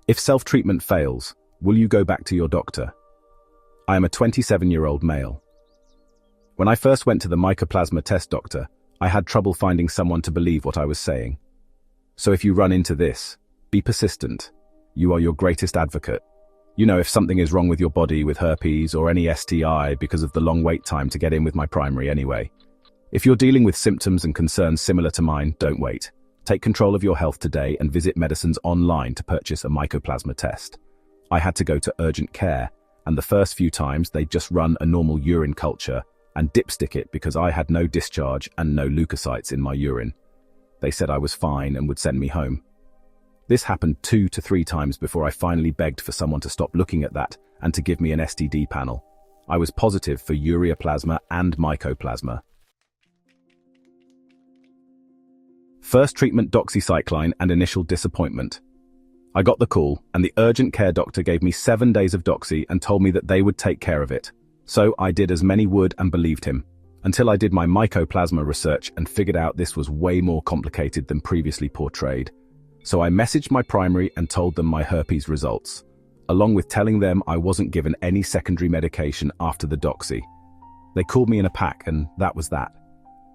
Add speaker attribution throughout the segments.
Speaker 1: If self-treatment fails, will you go back to your doctor? I am a 27-year-old male. When I first went to the Mycoplasma test doctor, I had trouble finding someone to believe what I was saying. So if you run into this, be persistent. You are your greatest advocate. You know, if something is wrong with your body with herpes or any STI because of the long wait time to get in with my primary anyway. If you're dealing with symptoms and concerns similar to mine, don't wait. Take control of your health today and visit Medicines Online to purchase a Mycoplasma test. I had to go to urgent care, and the first few times they'd just run a normal urine culture and dipstick it because I had no discharge and no leukocytes in my urine. They said I was fine and would send me home. This happened 2 to 3 times before I finally begged for someone to stop looking at that and to give me an STD panel. I was positive for Ureaplasma and Mycoplasma. First treatment doxycycline and initial disappointment. I got the call, and the urgent care doctor gave me 7 days of doxy and told me that they would take care of it. So I did as many would and believed him, until I did my Mycoplasma research and figured out this was way more complicated than previously portrayed. So I messaged my primary and told them my herpes results, along with telling them I wasn't given any secondary medication after the doxy. They called me in a pack, and that was that.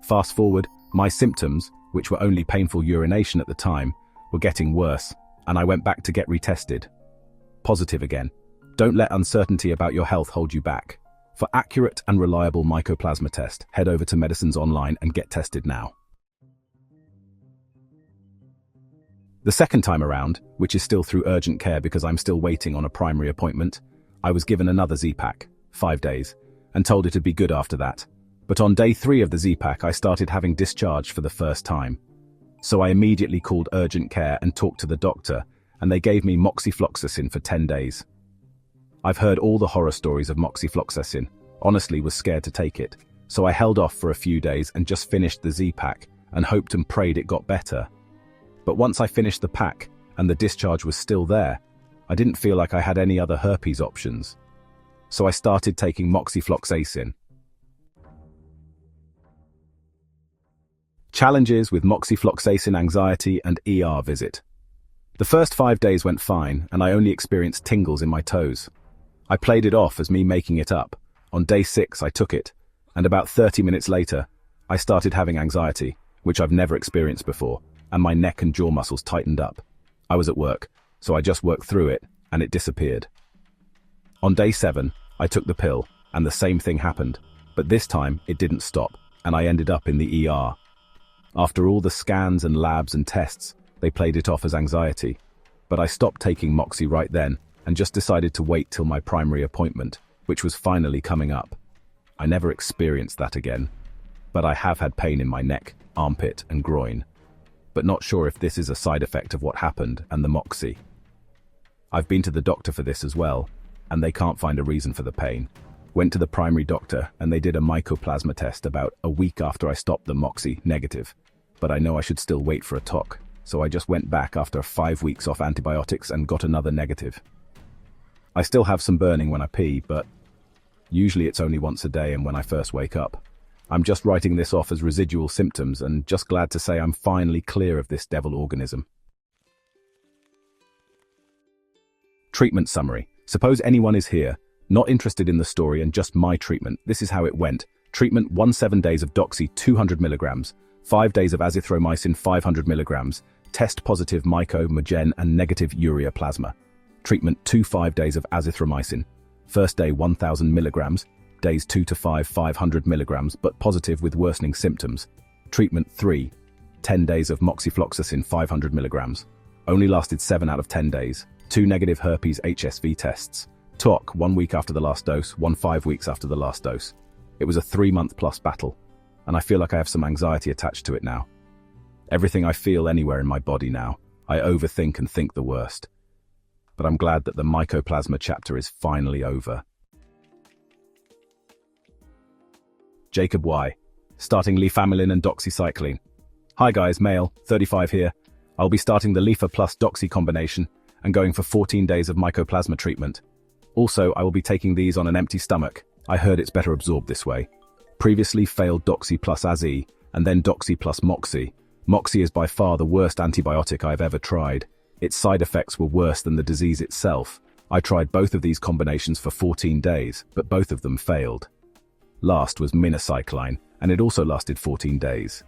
Speaker 1: Fast forward, my symptoms, which were only painful urination at the time, were getting worse, and I went back to get retested. Positive again. Don't let uncertainty about your health hold you back. For accurate and reliable Mycoplasma test, head over to Medicines Online and get tested now. The second time around, which is still through urgent care because I'm still waiting on a primary appointment, I was given another Z-Pack, 5 days, and told it'd be good after that. But on day 3 of the Z-Pack I started having discharge for the first time. So I immediately called urgent care and talked to the doctor, and they gave me moxifloxacin for 10 days. I've heard all the horror stories of moxifloxacin, honestly was scared to take it, so I held off for a few days and just finished the Z-Pack and hoped and prayed it got better. But once I finished the pack and the discharge was still there, I didn't feel like I had any other herpes options. So I started taking moxifloxacin. Challenges with moxifloxacin anxiety and ER visit. The first 5 days went fine and I only experienced tingles in my toes. I played it off as me making it up. On day 6 I took it, and about 30 minutes later, I started having anxiety, which I've never experienced before, and my neck and jaw muscles tightened up. I was at work, so I just worked through it, and it disappeared. On day 7, I took the pill, and the same thing happened, but this time it didn't stop, and I ended up in the ER. After all the scans and labs and tests, they played it off as anxiety, but I stopped taking Moxie right then, and just decided to wait till my primary appointment, which was finally coming up. I never experienced that again, but I have had pain in my neck, armpit, and groin. But not sure if this is a side effect of what happened and the Moxie. I've been to the doctor for this as well, and they can't find a reason for the pain. Went to the primary doctor and they did a Mycoplasma test about a week after I stopped the Moxie, negative. But I know I should still wait for a TOC, so I just went back after 5 weeks off antibiotics and got another negative. I still have some burning when I pee, but usually it's only once a day and when I first wake up. I'm just writing this off as residual symptoms and just glad to say I'm finally clear of this devil organism. Treatment summary. Suppose anyone is here, not interested in the story and just my treatment. This is how it went. Treatment 7 days of doxy 200 mg, 5 days of azithromycin 500 mg, test positive myco, Magen and negative Ureaplasma. Treatment 5 days of azithromycin. First day 1000 mg, days 2 to 5 500 mg but positive with worsening symptoms. Treatment 10 days of moxifloxacin 500 mg. Only lasted 7 out of 10 days. 2 negative herpes HSV tests. TOC 1 week after the last dose, 5 weeks after the last dose. It was a 3-month plus battle, and I feel like I have some anxiety attached to it now. Everything I feel anywhere in my body now, I overthink and think the worst. But I'm glad that the Mycoplasma chapter is finally over. Jacob Y. Starting Lefamilin and doxycycline. Hi guys, male, 35 here. I'll be starting the Lefa plus doxy combination and going for 14 days of Mycoplasma treatment. Also, I will be taking these on an empty stomach. I heard it's better absorbed this way. Previously failed doxy plus azi, and then doxy plus moxie. Moxie is by far the worst antibiotic I've ever tried. Its side effects were worse than the disease itself. I tried both of these combinations for 14 days, but both of them failed. Last was minocycline, and it also lasted 14 days.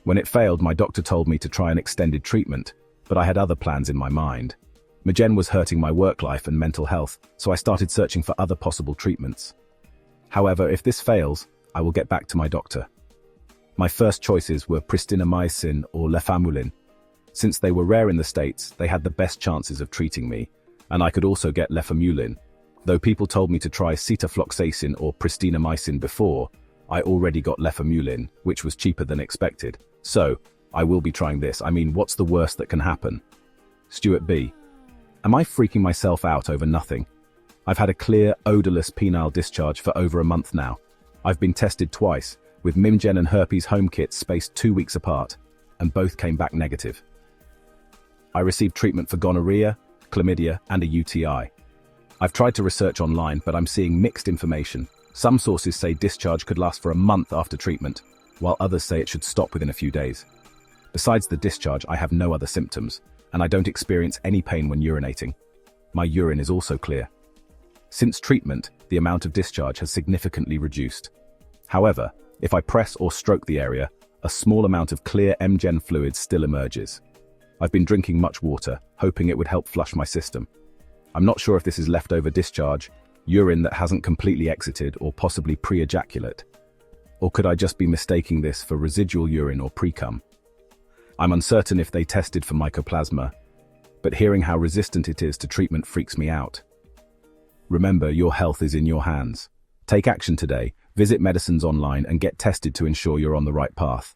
Speaker 1: When it failed, my doctor told me to try an extended treatment, but I had other plans in my mind. Mygen was hurting my work life and mental health, so I started searching for other possible treatments. However, if this fails, I will get back to my doctor. My first choices were pristinamycin or lefamulin. Since they were rare in the States, they had the best chances of treating me, and I could also get lefamulin. Though people told me to try citalfloxacin or pristinamycin before, I already got lefamulin, which was cheaper than expected. So, I will be trying this. I mean, what's the worst that can happen? Stuart B. Am I freaking myself out over nothing? I've had a clear, odorless penile discharge for over a month now. I've been tested twice, with Mygen and herpes home kits spaced 2 weeks apart, and both came back negative. I received treatment for gonorrhea, chlamydia, and a UTI. I've tried to research online, but I'm seeing mixed information. Some sources say discharge could last for a month after treatment, while others say it should stop within a few days. Besides the discharge, I have no other symptoms, and I don't experience any pain when urinating. My urine is also clear. Since treatment, the amount of discharge has significantly reduced. However, if I press or stroke the area, a small amount of clear Mygen fluid still emerges. I've been drinking much water, hoping it would help flush my system. I'm not sure if this is leftover discharge, urine that hasn't completely exited, or possibly pre-ejaculate. Or could I just be mistaking this for residual urine or pre-cum? I'm uncertain if they tested for Mycoplasma, but hearing how resistant it is to treatment freaks me out. Remember, your health is in your hands. Take action today, visit medicines online and get tested to ensure you're on the right path.